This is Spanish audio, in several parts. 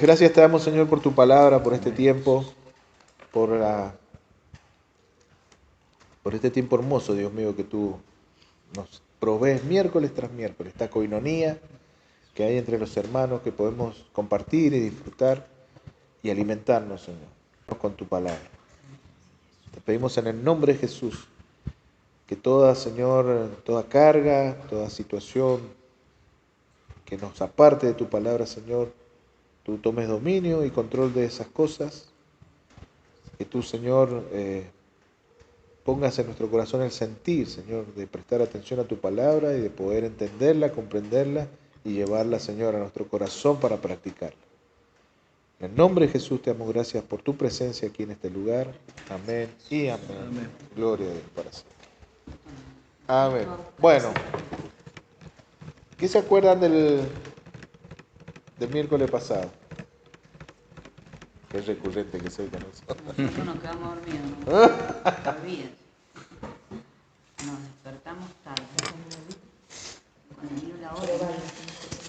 Gracias te damos, Señor, por tu palabra, por este tiempo, por, por este tiempo hermoso, Dios mío, que tú nos provees miércoles tras miércoles, esta coinonía que hay entre los hermanos, que podemos compartir y disfrutar y alimentarnos, Señor, con tu palabra. Te pedimos en el nombre de Jesús que toda, Señor, toda carga, toda situación que nos aparte de tu palabra, Señor, tú tomes dominio y control de esas cosas, que tú, Señor, pongas en nuestro corazón el sentir, Señor, de prestar atención a tu palabra y de poder entenderla, comprenderla y llevarla, Señor, a nuestro corazón para practicarla. En el nombre de Jesús te damos gracias por tu presencia aquí en este lugar. Amén y amén. Amén. Gloria a Dios para siempre. Amén. Bueno, ¿qué se acuerdan del miércoles pasado? Es recurrente que se oigan eso. Nosotros nos quedamos dormidos, ¿no? Todavía. Nos despertamos tarde. Cuando dio la hora,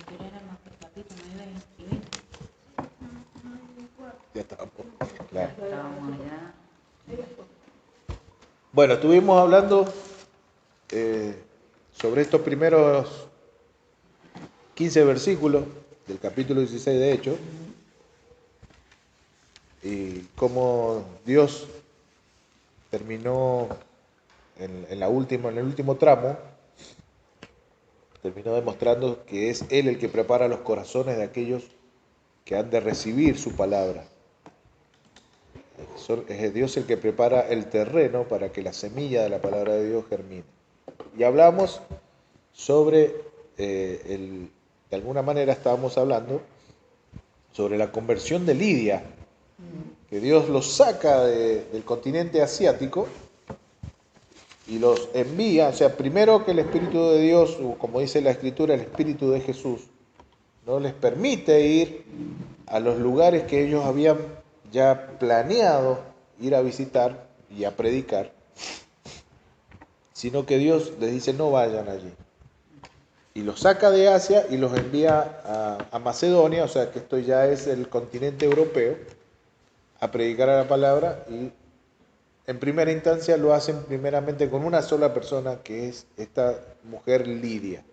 pero era más que papito, me iba a inscribir. Ya estábamos, claro. Ya estábamos allá. Bueno, estuvimos hablando sobre estos primeros 15 versículos del capítulo 16 de Hechos y cómo Dios terminó en el último tramo, terminó demostrando que es Él el que prepara los corazones de aquellos que han de recibir su palabra. Es Dios el que prepara el terreno para que la semilla de la palabra de Dios germine. Y hablamos sobre, de alguna manera estábamos hablando sobre la conversión de Lidia, que Dios los saca del continente asiático y los envía, o sea, primero que el Espíritu de Dios, o como dice la Escritura, el Espíritu de Jesús, no les permite ir a los lugares que ellos habían ya planeado ir a visitar y a predicar, sino que Dios les dice no vayan allí. Y los saca de Asia y los envía a Macedonia, o sea que esto ya es el continente europeo, a predicar a la palabra, y en primera instancia lo hacen primeramente con una sola persona, que es esta mujer Lidia,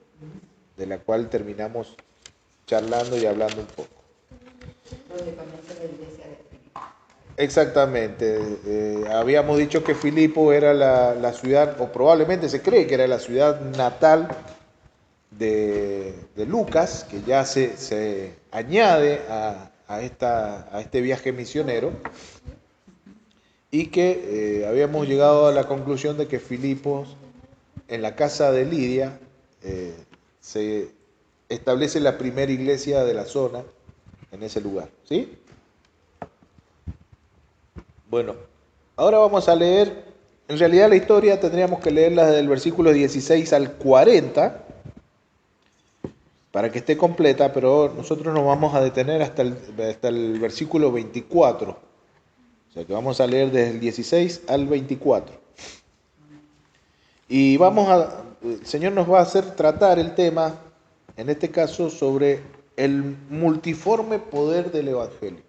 de la cual terminamos charlando y hablando un poco. Donde conoce la iglesia de Filipo. Exactamente, habíamos dicho que Filipo era la ciudad, o probablemente se cree que era la ciudad natal de Lucas, que ya se añade a este viaje misionero, y que habíamos llegado a la conclusión de que Filipos, en la casa de Lidia, se establece la primera iglesia de la zona en ese lugar, ¿sí? Bueno, ahora vamos a leer, en realidad la historia tendríamos que leerla desde el versículo 16 al 40, para que esté completa, pero nosotros nos vamos a detener hasta el versículo 24. O sea que vamos a leer desde el 16 al 24. Y el Señor nos va a hacer tratar el tema, en este caso, sobre el multiforme poder del Evangelio.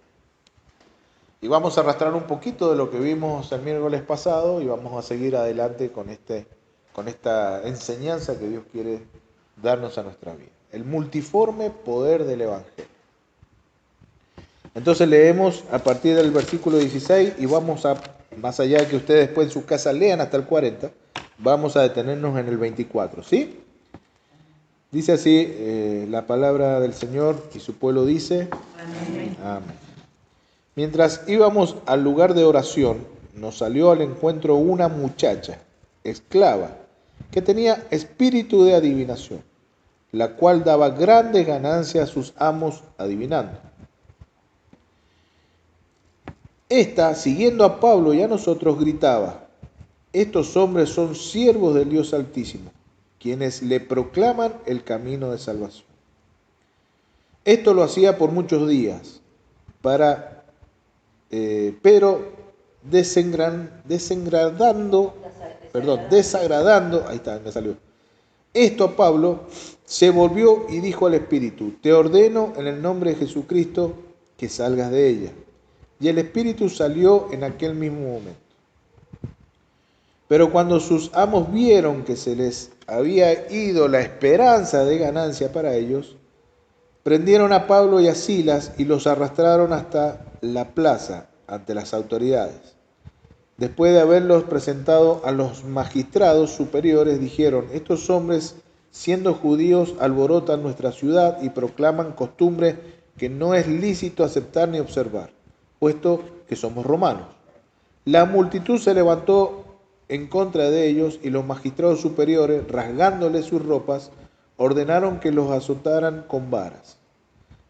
Y vamos a arrastrar un poquito de lo que vimos el miércoles pasado y vamos a seguir adelante con esta enseñanza que Dios quiere darnos a nuestra vida. El multiforme poder del Evangelio. Entonces leemos a partir del versículo 16 y vamos a, más allá de que ustedes después en su casa lean hasta el 40, vamos a detenernos en el 24, ¿sí? Dice así la palabra del Señor y su pueblo dice, amén. Amén. Mientras íbamos al lugar de oración, nos salió al encuentro una muchacha, esclava, que tenía espíritu de adivinación, la cual daba grandes ganancias a sus amos adivinando. Esta, siguiendo a Pablo y a nosotros, gritaba, estos hombres son siervos del Dios Altísimo, quienes le proclaman el camino de salvación. Esto lo hacía por muchos días, pero desagradando, ahí está, me salió. Esto a Pablo se volvió y dijo al Espíritu, te ordeno en el nombre de Jesucristo que salgas de ella. Y el espíritu salió en aquel mismo momento. Pero cuando sus amos vieron que se les había ido la esperanza de ganancia para ellos, prendieron a Pablo y a Silas y los arrastraron hasta la plaza ante las autoridades. Después de haberlos presentado a los magistrados superiores, dijeron: estos hombres, siendo judíos, alborotan nuestra ciudad y proclaman costumbres que no es lícito aceptar ni observar, puesto que somos romanos. La multitud se levantó en contra de ellos y los magistrados superiores, rasgándoles sus ropas, ordenaron que los azotaran con varas.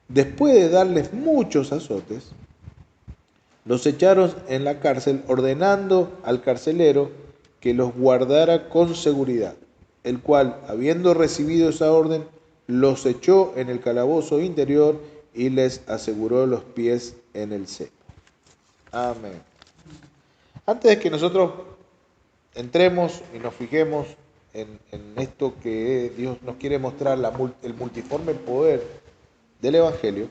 Después de darles muchos azotes, los echaron en la cárcel, ordenando al carcelero que los guardara con seguridad, el cual, habiendo recibido esa orden, los echó en el calabozo interior y les aseguró los pies en el cepo. Amén. Antes de que nosotros entremos y nos fijemos en esto que Dios nos quiere mostrar, el multiforme poder del Evangelio,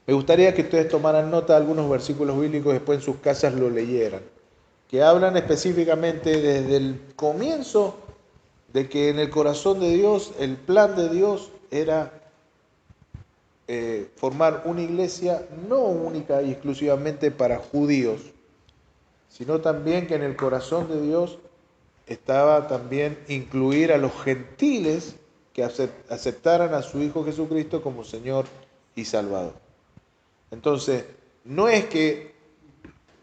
me gustaría que ustedes tomaran nota de algunos versículos bíblicos y después en sus casas lo leyeran, que hablan específicamente desde el comienzo de que en el corazón de Dios, el plan de Dios era formar una iglesia no única y exclusivamente para judíos, sino también que en el corazón de Dios estaba también incluir a los gentiles que aceptaran a su Hijo Jesucristo como Señor y Salvador. Entonces, no es que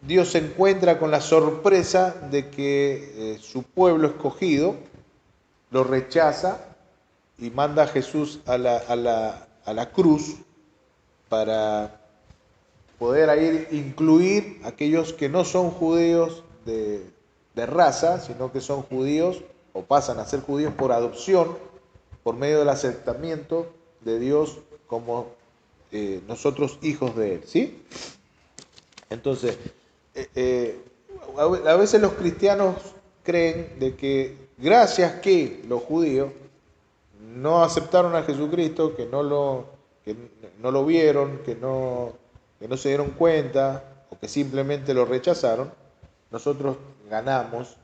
Dios se encuentra con la sorpresa de que su pueblo escogido lo rechaza y manda a Jesús a la cruz para poder ahí incluir a aquellos que no son judíos de raza, sino que son judíos o pasan a ser judíos por adopción, por medio del aceptamiento de Dios como nosotros hijos de Él, ¿sí? Entonces, a veces los cristianos creen de que gracias que los judíos no aceptaron a Jesucristo, que no lo vieron, que no se dieron cuenta o que simplemente lo rechazaron, nosotros ganamos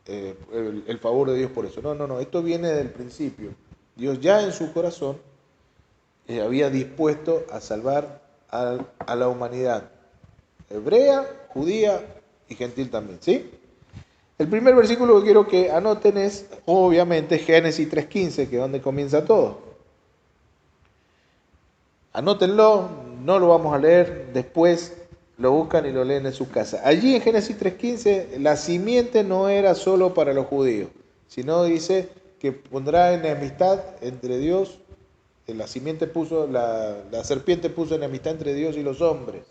el favor de Dios por eso. No, esto viene del principio. Dios ya en su corazón había dispuesto a salvar a la humanidad, hebrea, judía y gentil también, ¿sí? El primer versículo que quiero que anoten es, obviamente, Génesis 3:15, que es donde comienza todo. Anótenlo, no lo vamos a leer, después lo buscan y lo leen en su casa. Allí en Génesis 3:15, la simiente no era solo para los judíos, sino dice que pondrá enemistad entre Dios. La serpiente puso enemistad entre Dios y los hombres.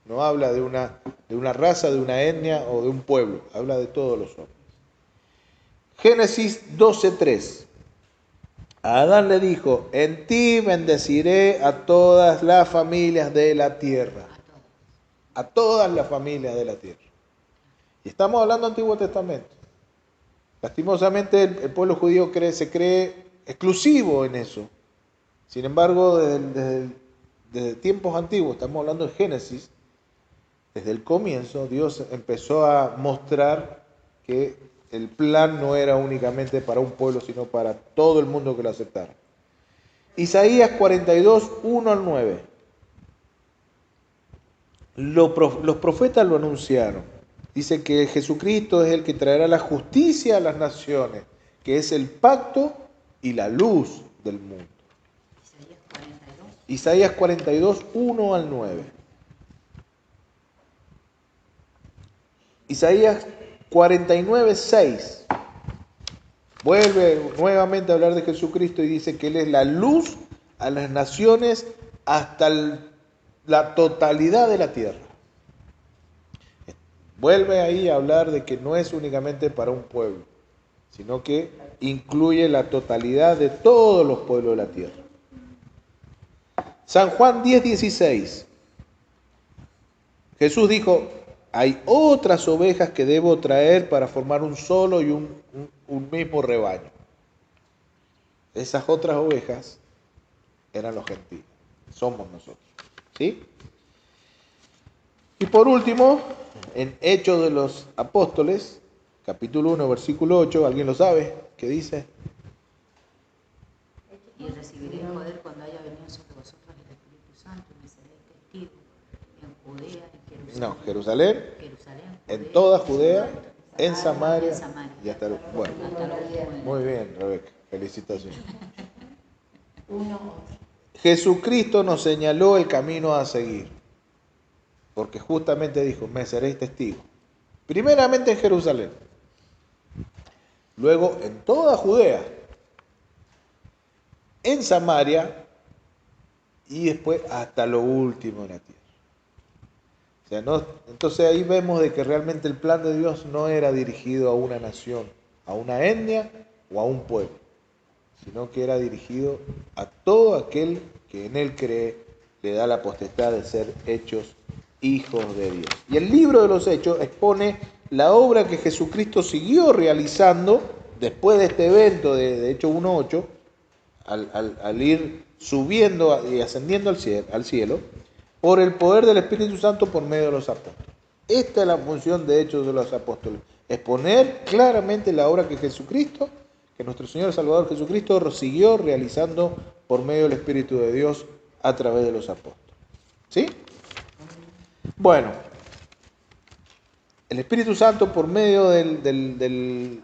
No habla de una raza, de una etnia o de un pueblo, habla de todos los hombres. Génesis 12:3. A Adán le dijo: en ti bendeciré a todas las familias de la tierra. A todas las familias de la tierra. Y estamos hablando del Antiguo Testamento. Lastimosamente el pueblo judío se cree exclusivo en eso. Sin embargo, desde tiempos antiguos, estamos hablando de Génesis, desde el comienzo, Dios empezó a mostrar que el plan no era únicamente para un pueblo, sino para todo el mundo que lo aceptara. Isaías 42, 1 al 9. Los profetas lo anunciaron. Dice que Jesucristo es el que traerá la justicia a las naciones, que es el pacto y la luz del mundo. Isaías 42, 1 al 9. Isaías 49, 6. Vuelve nuevamente a hablar de Jesucristo y dice que Él es la luz a las naciones hasta la totalidad de la tierra. Vuelve ahí a hablar de que no es únicamente para un pueblo, sino que incluye la totalidad de todos los pueblos de la tierra. San Juan 10, 16. Jesús dijo: hay otras ovejas que debo traer para formar un solo y un mismo rebaño. Esas otras ovejas eran los gentiles, somos nosotros. ¿Sí? Y por último, en Hechos de los Apóstoles, capítulo 1, versículo 8, ¿alguien lo sabe? ¿Qué dice? Y recibiréis poder cuando haya venido sobre vosotros el Espíritu Santo, y me seréis testigos en Judea, en Jerusalén. No, Jerusalén, Judea, en toda Judea, en en Samaria Samaria. y hasta el... Bueno, Hasta lo último de la muy bien, Rebeca, felicitaciones. 1:8. Jesucristo nos señaló el camino a seguir, porque justamente dijo, me seréis testigos. Primeramente en Jerusalén, luego en toda Judea, en Samaria y después hasta lo último de la tierra. O sea, no, entonces ahí vemos de que realmente el plan de Dios no era dirigido a una nación, a una etnia o a un pueblo, sino que era dirigido a todo aquel que en él cree, le da la potestad de ser hechos hijos de Dios. Y el libro de los Hechos expone la obra que Jesucristo siguió realizando después de este evento de Hechos 1:8, al ir subiendo y ascendiendo al cielo, por el poder del Espíritu Santo por medio de los apóstoles. Esta es la función de Hechos de los Apóstoles, exponer claramente la obra que Jesucristo, que nuestro Señor Salvador Jesucristo siguió realizando por medio del Espíritu de Dios a través de los apóstoles. ¿Sí? Bueno, el Espíritu Santo por medio del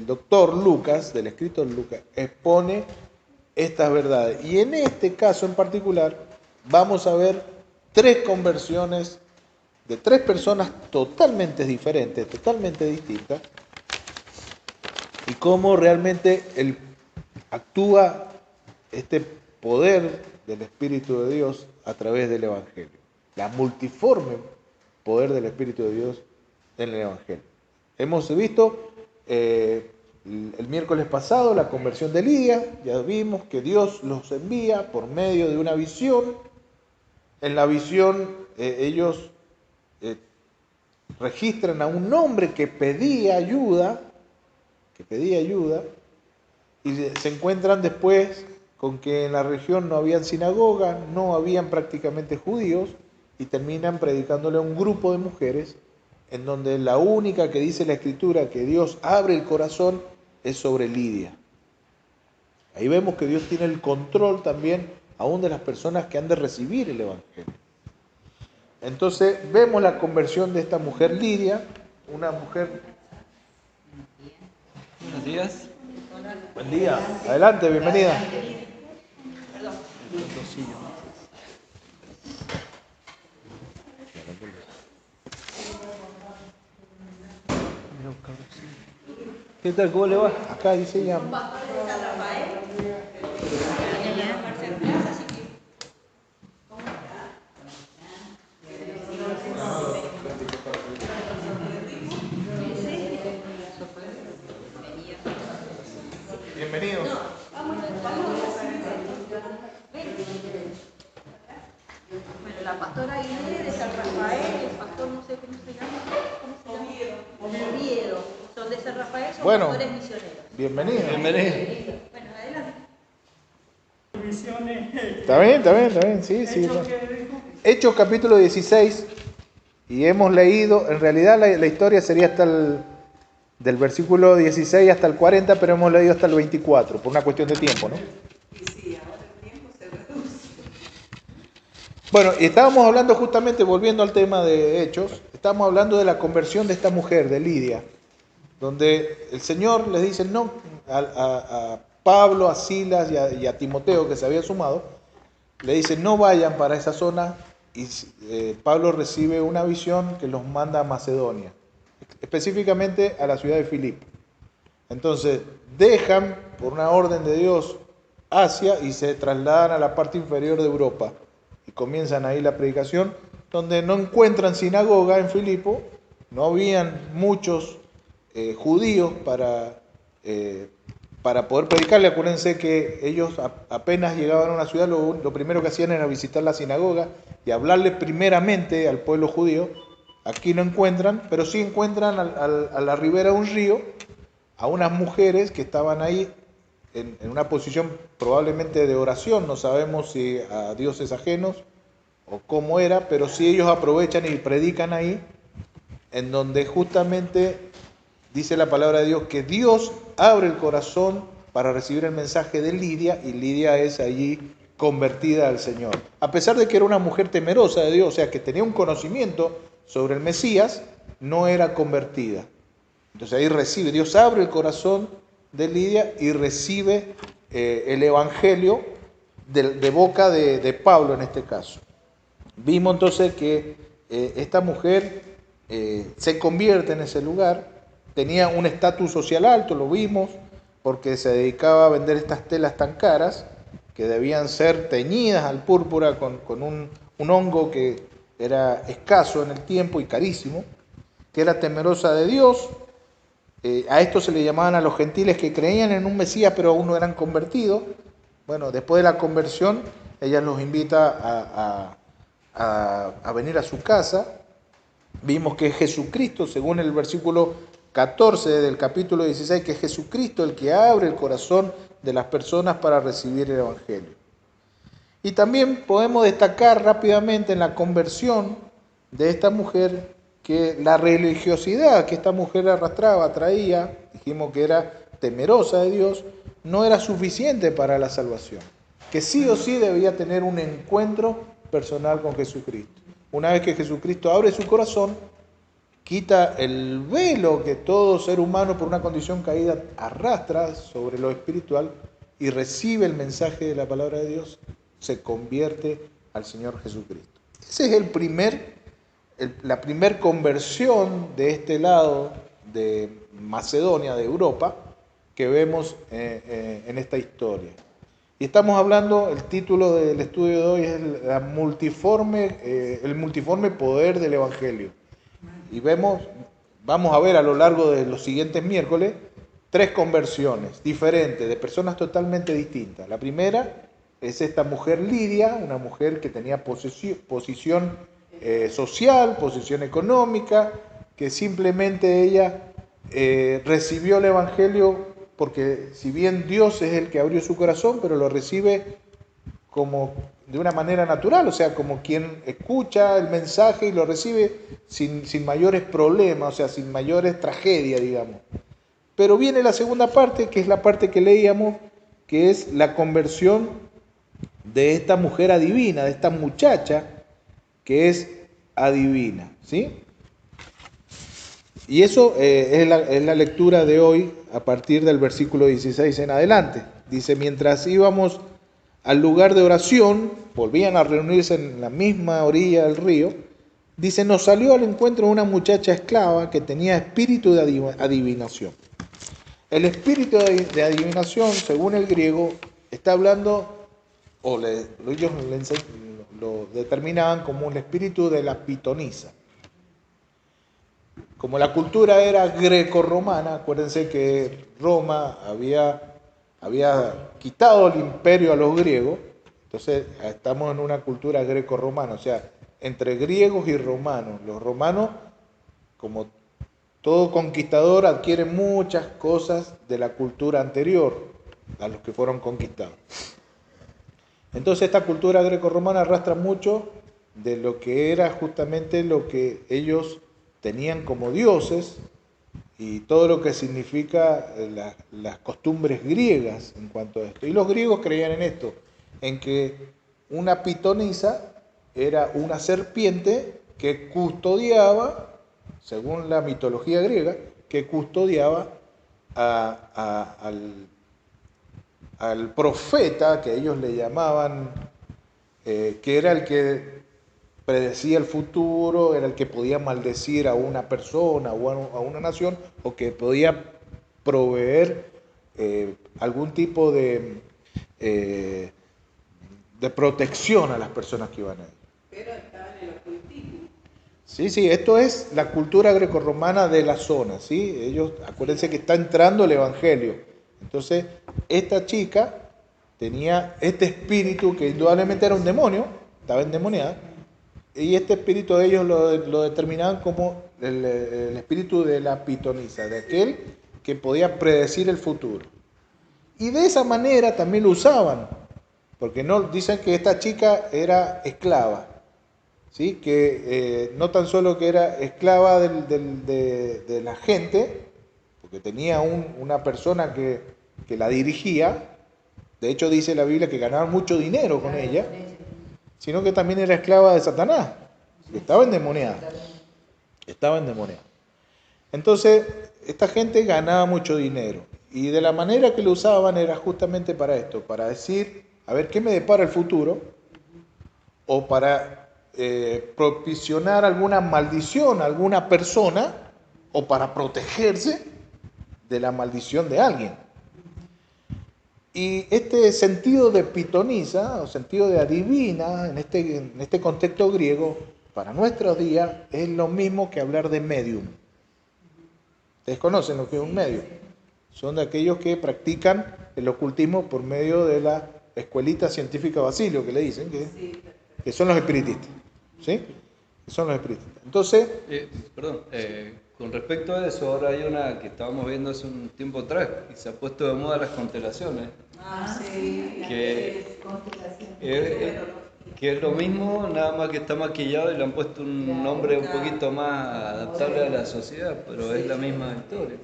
doctor Lucas, del escritor Lucas, expone estas verdades. Y en este caso en particular vamos a ver 3 conversiones de 3 personas totalmente diferentes, totalmente distintas, y cómo realmente actúa este poder del Espíritu de Dios a través del Evangelio. La multiforme poder del Espíritu de Dios en el Evangelio. Hemos visto el miércoles pasado la conversión de Lidia, ya vimos que Dios los envía por medio de una visión. En la visión ellos registran a un hombre que pedía ayuda, y se encuentran después con que en la región no habían sinagoga, no habían prácticamente judíos, y terminan predicándole a un grupo de mujeres, en donde la única que dice la Escritura que Dios abre el corazón es sobre Lidia. Ahí vemos que Dios tiene el control también aún de las personas que han de recibir el Evangelio. Entonces vemos la conversión de esta mujer Lidia, una mujer... Buenos días. Buen día, adelante, bienvenida. ¿Qué tal? ¿Cómo le va? Acá dice ya. Bienvenidos. Bueno, la pastora Aguilera de San Rafael, el pastor no sé cómo se llama, Oviedo, son de San Rafael, son Bueno, pastores misioneros. Bienvenido. Bienvenido. Bueno, adelante. Está bien, sí. Hechos capítulo 16, y hemos leído, en realidad la historia sería hasta del versículo 16 hasta el 40, pero hemos leído hasta el 24, por una cuestión de tiempo, ¿no? Bueno, y estábamos hablando justamente, volviendo al tema de Hechos, estamos hablando de la conversión de esta mujer, de Lidia, donde el Señor les dice no a Pablo, a Silas y a Timoteo, que se había sumado, le dice no vayan para esa zona, y Pablo recibe una visión que los manda a Macedonia, específicamente a la ciudad de Filipo. Entonces dejan, por una orden de Dios, Asia y se trasladan a la parte inferior de Europa. Y comienzan ahí la predicación, donde no encuentran sinagoga en Filipo, no habían muchos judíos para poder predicarle. Acuérdense que ellos apenas llegaban a una ciudad, lo primero que hacían era visitar la sinagoga y hablarle primeramente al pueblo judío. Aquí no encuentran, pero sí encuentran a la ribera de un río a unas mujeres que estaban ahí en una posición probablemente de oración, no sabemos si a dioses ajenos o cómo era, pero sí ellos aprovechan y predican ahí, en donde justamente dice la palabra de Dios que Dios abre el corazón para recibir el mensaje de Lidia, y Lidia es allí convertida al Señor. A pesar de que era una mujer temerosa de Dios, o sea, que tenía un conocimiento sobre el Mesías, no era convertida. Entonces ahí recibe, Dios abre el corazón de Lidia y recibe el Evangelio de boca de Pablo en este caso. Vimos entonces que esta mujer se convierte en ese lugar, tenía un estatus social alto, lo vimos, porque se dedicaba a vender estas telas tan caras, que debían ser teñidas al púrpura con un hongo que era escaso en el tiempo y carísimo, que era temerosa de Dios. A esto se le llamaban a los gentiles que creían en un Mesías pero aún no eran convertidos. Bueno, después de la conversión, ella los invita a venir a su casa. Vimos que Jesucristo, según el versículo 14 del capítulo 16, que es Jesucristo el que abre el corazón de las personas para recibir el Evangelio. Y también podemos destacar rápidamente en la conversión de esta mujer que la religiosidad que esta mujer arrastraba, traía, dijimos que era temerosa de Dios, no era suficiente para la salvación, que sí o sí debía tener un encuentro personal con Jesucristo. Una vez que Jesucristo abre su corazón, quita el velo que todo ser humano por una condición caída arrastra sobre lo espiritual y recibe el mensaje de la palabra de Dios, se convierte al Señor Jesucristo. Ese es la primer conversión de este lado de Macedonia, de Europa, que vemos en esta historia. Y estamos hablando, el título del estudio de hoy es el multiforme poder del Evangelio. Y vamos a ver a lo largo de los siguientes miércoles 3 conversiones diferentes, de personas totalmente distintas. La primera es esta mujer Lidia, una mujer que tenía posición social, posición económica, que simplemente ella recibió el Evangelio porque si bien Dios es el que abrió su corazón, pero lo recibe como de una manera natural, o sea, como quien escucha el mensaje y lo recibe sin mayores problemas, o sea, sin mayores tragedias, digamos. Pero viene la segunda parte, que es la parte que leíamos, que es la conversión de esta mujer adivina, de esta muchacha que es adivina, ¿sí? Y eso es la lectura de hoy a partir del versículo 16 en adelante. Dice, mientras íbamos al lugar de oración, volvían a reunirse en la misma orilla del río, dice, nos salió al encuentro una muchacha esclava que tenía espíritu de adivinación. El espíritu de adivinación, según el griego, está hablando, ellos lo determinaban como un espíritu de la pitonisa. Como la cultura era greco-romana, acuérdense que Roma había quitado el imperio a los griegos, entonces estamos en una cultura greco-romana, o sea, entre griegos y romanos. Los romanos, como todo conquistador, adquieren muchas cosas de la cultura anterior a los que fueron conquistados. Entonces esta cultura greco-romana arrastra mucho de lo que era justamente lo que ellos tenían como dioses y todo lo que significa las costumbres griegas en cuanto a esto. Y los griegos creían en esto, en que una pitonisa era una serpiente que custodiaba, según la mitología griega, que custodiaba al profeta, que ellos le llamaban, que era el que predecía el futuro, era el que podía maldecir a una persona o a una nación, o que podía proveer algún tipo de protección a las personas que iban ahí. Pero estaban en el ocultismo. Sí, esto es la cultura grecorromana de la zona, ¿sí? Ellos, acuérdense que está entrando el Evangelio. Entonces, esta chica tenía este espíritu que indudablemente era un demonio, estaba endemoniada, y este espíritu de ellos lo determinaban como el espíritu de la pitonisa, de aquel que podía predecir el futuro. Y de esa manera también lo usaban, porque no dicen que esta chica era esclava, ¿sí? Que no tan solo que era esclava de la gente, porque tenía una persona que la dirigía, de hecho dice la Biblia que ganaba mucho dinero con ella, sino que también era esclava de Satanás, que estaba endemoniada. Estaba endemoniada. Entonces, esta gente ganaba mucho dinero. Y de la manera que lo usaban era justamente para esto, para decir, a ver, ¿qué me depara el futuro? O para propiciar alguna maldición a alguna persona, o para protegerse de la maldición de alguien. Y este sentido de pitonisa, o sentido de adivina, en este contexto griego, para nuestros días, es lo mismo que hablar de medium. ¿Ustedes conocen lo que es un medium? Son de aquellos que practican el ocultismo por medio de la escuelita científica Basilio, que le dicen, que son los espiritistas. ¿Sí? Que son los espiritistas. Entonces... con respecto a eso, ahora hay una que estábamos viendo hace un tiempo atrás, y se ha puesto de moda las constelaciones. Que es lo mismo, nada más que está maquillado y le han puesto un nombre un poquito más adaptable a la sociedad, pero es la misma historia.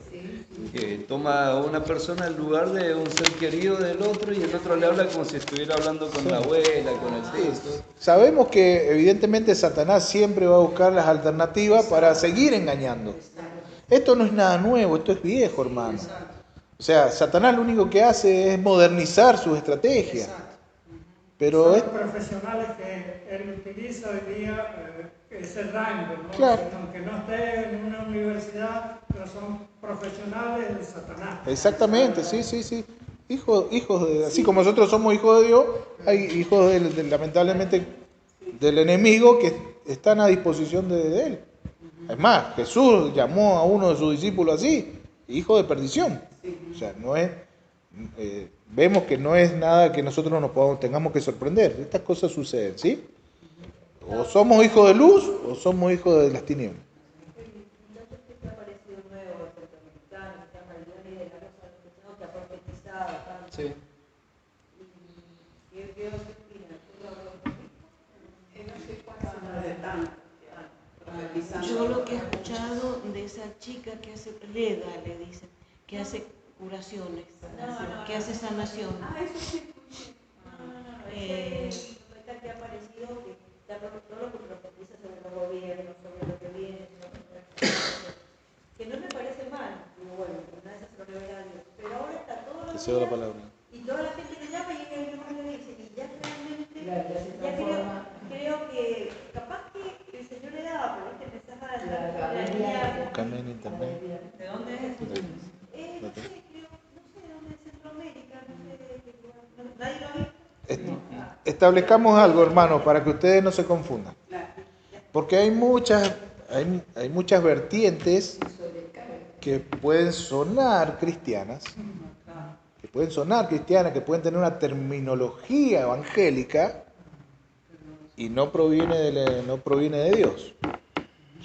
Que toma a una persona en lugar de un ser querido del otro y el otro le habla como si estuviera hablando con la abuela, con el tío. Sabemos que evidentemente Satanás siempre va a buscar las alternativas para seguir engañando. Esto no es nada nuevo, esto es viejo, hermano. O sea, Satanás lo único que hace es modernizar sus estrategias. Pero son los profesionales que él utiliza hoy día, ese rango, ¿no? Claro. Aunque no esté en una universidad, pero son profesionales de Satanás. Exactamente, sí. Hijos de, así como nosotros somos hijos de Dios, hay hijos lamentablemente del enemigo que están a disposición de él. Es más, Jesús llamó a uno de sus discípulos así, hijo de perdición. O sea, no es... vemos que no es nada que nosotros tengamos que sorprender. Estas cosas suceden, ¿sí? O somos hijos de luz o somos hijos de las tinieblas. Sí. Yo lo que he escuchado de esa chica que hace Leda, le dicen, que hace curaciones, que hace sanación. Eso sí escuché. No. Que ha aparecido que todo lo que profetiza sobre los gobiernos, sobre lo que viene, que no me parece mal, digo, bueno, una de esas se lo revela a Dios, pero ahora está todo lo Deseo la palabra. y toda la gente le llama y él no le dice, y ya realmente, creo que capaz que el Señor le daba, pero este mensaje de la Buscame en internet. ¿De dónde es esto? no sé, de dónde es Centroamérica, no sé de qué lugar, nadie lo ha visto. Establezcamos algo, hermanos, para que ustedes no se confundan. Porque hay muchas vertientes que pueden sonar cristianas, que pueden tener una terminología evangélica y no proviene de Dios.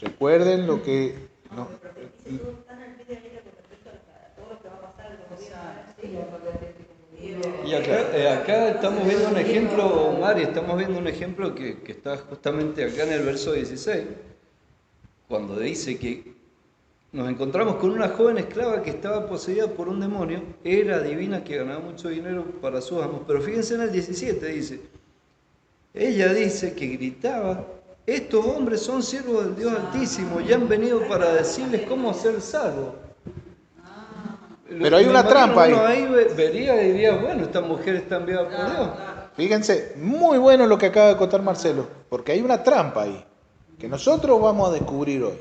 Recuerden lo que... Y acá estamos viendo un ejemplo, Mari, estamos viendo un ejemplo que está justamente acá en el verso 16, cuando dice que nos encontramos con una joven esclava que estaba poseída por un demonio, era divina, que ganaba mucho dinero para sus amos, pero fíjense en el 17, dice, ella dice que gritaba, estos hombres son siervos del Dios Altísimo y han venido para decirles cómo ser salvos. Pero hay una trampa ahí. Uno ahí vería y diría, bueno, esta mujer está enviada por Dios. Fíjense, muy bueno lo que acaba de contar Marcelo, porque hay una trampa ahí, que nosotros vamos a descubrir hoy.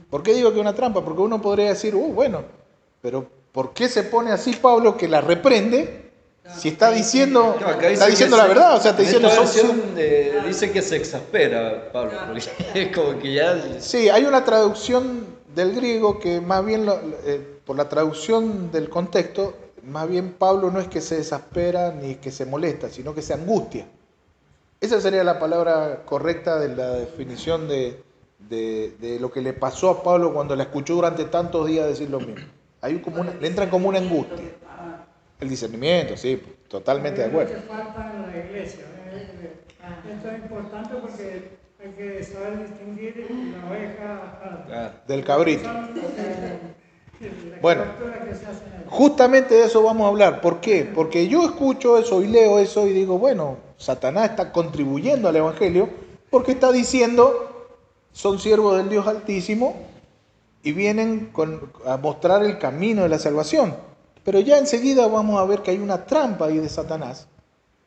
¿Por qué digo que es una trampa? Porque uno podría decir, bueno, pero ¿por qué se pone así Pablo que la reprende si está diciendo, la verdad? O sea, está diciendo... dice que se exaspera, Pablo, porque es como que ya... Sí, hay una traducción del griego que más bien, por la traducción del contexto, más bien Pablo no es que se exaspera ni que se molesta, sino que se angustia. Esa sería la palabra correcta de la definición de lo que le pasó a Pablo cuando la escuchó durante tantos días decir lo mismo. Le entra como una angustia. El discernimiento, sí, totalmente de acuerdo. Que falta en la iglesia. Esto es importante porque hay que saber distinguir la oveja Claro. Del cabrito. la Bueno. cobertura que se hace en el... Justamente de eso vamos a hablar. ¿Por qué? Porque yo escucho eso y leo eso y digo, bueno, Satanás está contribuyendo al Evangelio porque está diciendo, son siervos del Dios Altísimo y vienen a mostrar el camino de la salvación. Pero ya enseguida vamos a ver que hay una trampa ahí de Satanás,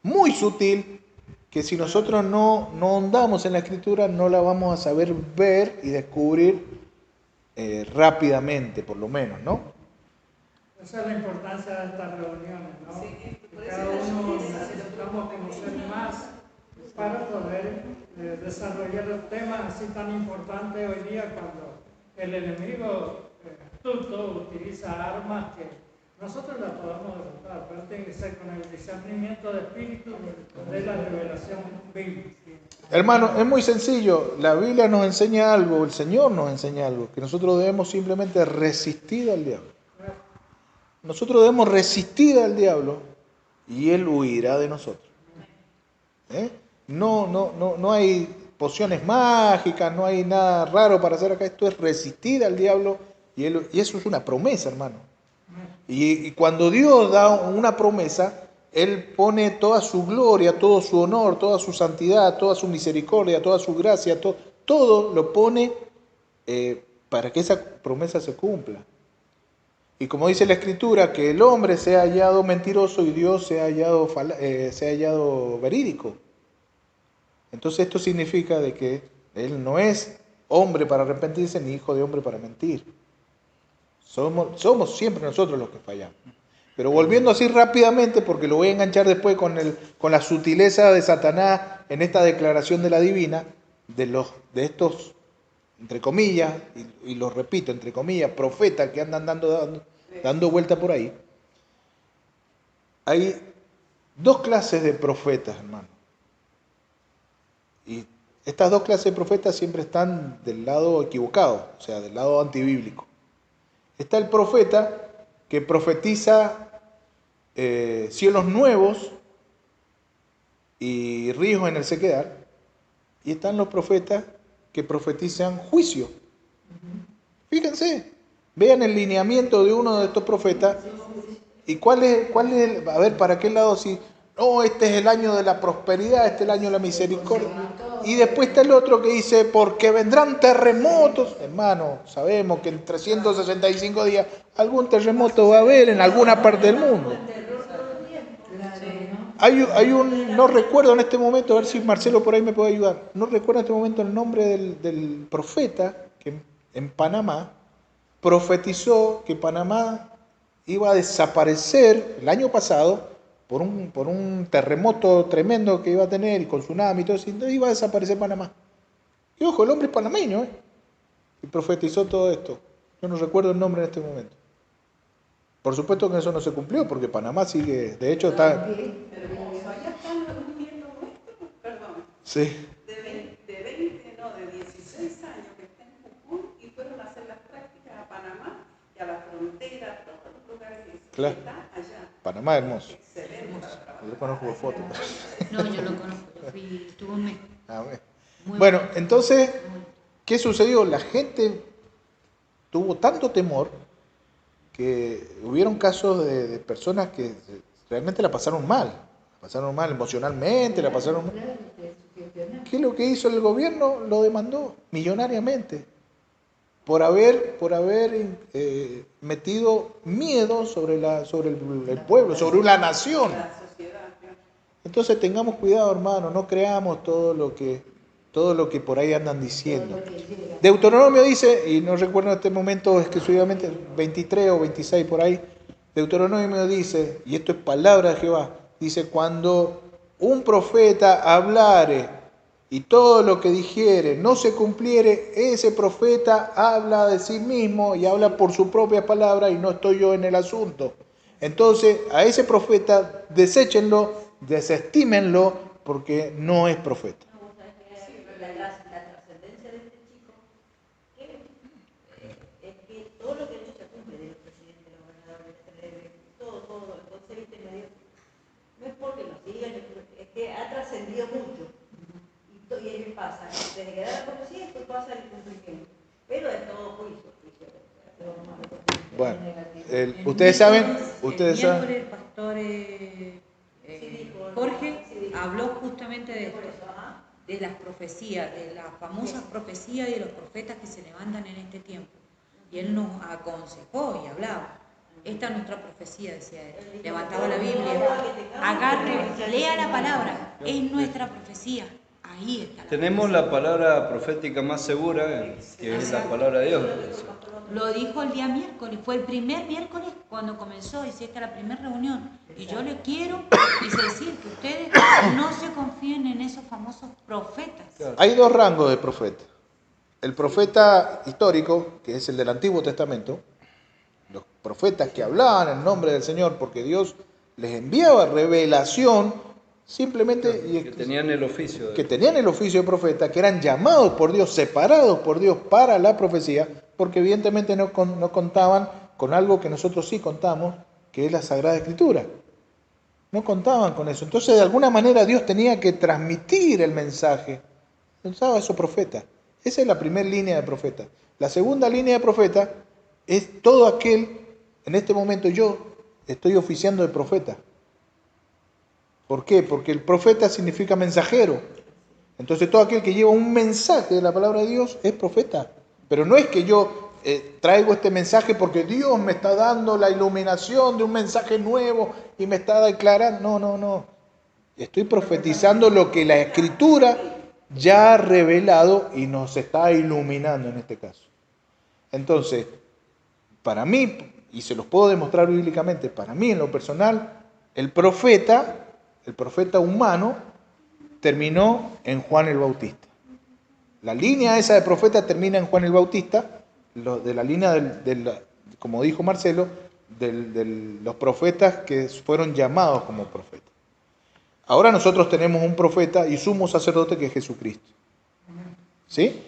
muy sutil, que si nosotros no ahondamos en la Escritura no la vamos a saber ver y descubrir rápidamente, por lo menos, ¿no? Esa es la importancia de estas reuniones, ¿no? Sí, Que por eso cada la uno riqueza. necesitamos conocer más para poder desarrollar los temas así tan importantes hoy día cuando el enemigo astuto utiliza armas que nosotros las podamos derrotar, pero tiene que ser con el discernimiento de espíritu de la revelación bíblica. Hermano, es muy sencillo. La Biblia nos enseña algo, el Señor nos enseña algo, que nosotros debemos simplemente resistir al diablo. Nosotros debemos resistir al diablo y él huirá de nosotros. No hay pociones mágicas, no hay nada raro para hacer acá. Esto es resistir al diablo y eso es una promesa, hermano. Y cuando Dios da una promesa, Él pone toda su gloria, todo su honor, toda su santidad, toda su misericordia, toda su gracia, todo lo pone para que esa promesa se cumpla. Y como dice la Escritura, que el hombre sea hallado mentiroso y Dios sea hallado verídico. Entonces esto significa de que Él no es hombre para arrepentirse ni hijo de hombre para mentir. Somos siempre nosotros los que fallamos. Pero volviendo así rápidamente, porque lo voy a enganchar después con la sutileza de Satanás en esta declaración de la divina, de estos, entre comillas, y lo repito, entre comillas, profetas que andan dando vuelta por ahí. Hay dos clases de profetas, hermano. Y estas dos clases de profetas siempre están del lado equivocado, o sea, del lado antibíblico. Está el profeta que profetiza cielos nuevos y ríos en el sequedal, y están los profetas que profetizan juicio. Fíjense, vean el lineamiento de uno de estos profetas y cuál es, a ver, para qué lado, si no, este es el año de la prosperidad, este es el año de la misericordia. Y después está el otro que dice, porque vendrán terremotos. Hermano, sabemos que en 365 días algún terremoto va a haber en alguna parte del mundo. No recuerdo en este momento, a ver si Marcelo por ahí me puede ayudar, no recuerdo en este momento el nombre del profeta que en Panamá profetizó que Panamá iba a desaparecer el año pasado por un terremoto tremendo que iba a tener y con tsunami y todo eso, iba a desaparecer Panamá. Y ojo, el hombre es panameño, y profetizó todo esto. Yo no recuerdo el nombre en este momento. Por supuesto que eso no se cumplió, porque Panamá sigue, de hecho está... Hermoso, allá están los nietos nuestros, perdón, Sí, de 16 años que están en Jujuy y fueron a hacer las prácticas a Panamá y a la frontera, a todos los lugares que claro. están allá. Panamá es hermoso. Excelente para trabajar. Yo conozco por fotos. No, yo lo conozco, estuvo un mes. Bueno, entonces, ¿qué sucedió? La gente tuvo tanto temor que hubieron casos de personas que realmente la pasaron mal emocionalmente, la pasaron mal. ¿Qué es lo que hizo el gobierno? Lo demandó millonariamente por haber metido miedo sobre el pueblo, sobre la nación. Entonces tengamos cuidado, hermano, no creamos todo lo que por ahí andan diciendo. Deuteronomio dice, y no recuerdo en este momento exclusivamente, 23 o 26 por ahí, Deuteronomio dice, y esto es palabra de Jehová, dice, cuando un profeta hablare y todo lo que dijere no se cumpliere, ese profeta habla de sí mismo y habla por su propia palabra y no estoy yo en el asunto. Entonces, a ese profeta, deséchenlo, desestímenlo, porque no es profeta. La trascendencia de este chico es que todo lo que ha hecho se cumple, de los presidentes, los gobernadores, todo. Entonces, viste, no es porque lo sigan, es que ha trascendido mucho. Y ¿qué pasa? desde que da la profecía después pasa el cumplimiento. Pero es todo juicio. Bueno, El ustedes saben, miércoles el pastor Jorge Sí, habló justamente de por esto, eso, ajá. de las profecías, de las famosas profecías y de los profetas que se levantan en este tiempo. Y él nos aconsejó y hablaba. Esta es nuestra profecía, decía él. Levantaba la Biblia. Agarre, lea la palabra. Es nuestra profecía. Ahí está la Tenemos profecía. la palabra profética más segura, que es la palabra de Dios. Lo dijo el día miércoles, fue el primer miércoles cuando comenzó, dice, esta es la primera reunión. Y yo le quiero, dice, decir que ustedes no se confíen en esos famosos profetas. hay dos rangos de profeta. El profeta histórico, que es el del Antiguo Testamento, los profetas que hablaban en nombre del Señor porque Dios les enviaba revelación simplemente Que tenían el oficio. que tenían el oficio de profeta, que eran llamados por Dios, separados por Dios para la profecía, porque evidentemente no contaban con algo que nosotros sí contamos, que es la Sagrada Escritura. No contaban con eso. Entonces, de alguna manera, Dios tenía que transmitir el mensaje. Usaba esos profetas. Esa es la primera línea de profeta. La segunda línea de profeta es todo aquel, en este momento yo estoy oficiando de profeta. ¿Por qué? Porque el profeta significa mensajero. Entonces todo aquel que lleva un mensaje de la palabra de Dios es profeta. Pero no es que yo traigo este mensaje porque Dios me está dando la iluminación de un mensaje nuevo y me está declarando. No. Estoy profetizando lo que la Escritura ya ha revelado y nos está iluminando en este caso. Entonces, para mí, y se los puedo demostrar bíblicamente, para mí en lo personal, el profeta humano, terminó en Juan el Bautista. La línea esa de profeta termina en Juan el Bautista, de la línea como dijo Marcelo, de los profetas que fueron llamados como profetas. Ahora nosotros tenemos un profeta y sumo sacerdote que es Jesucristo. ¿Sí?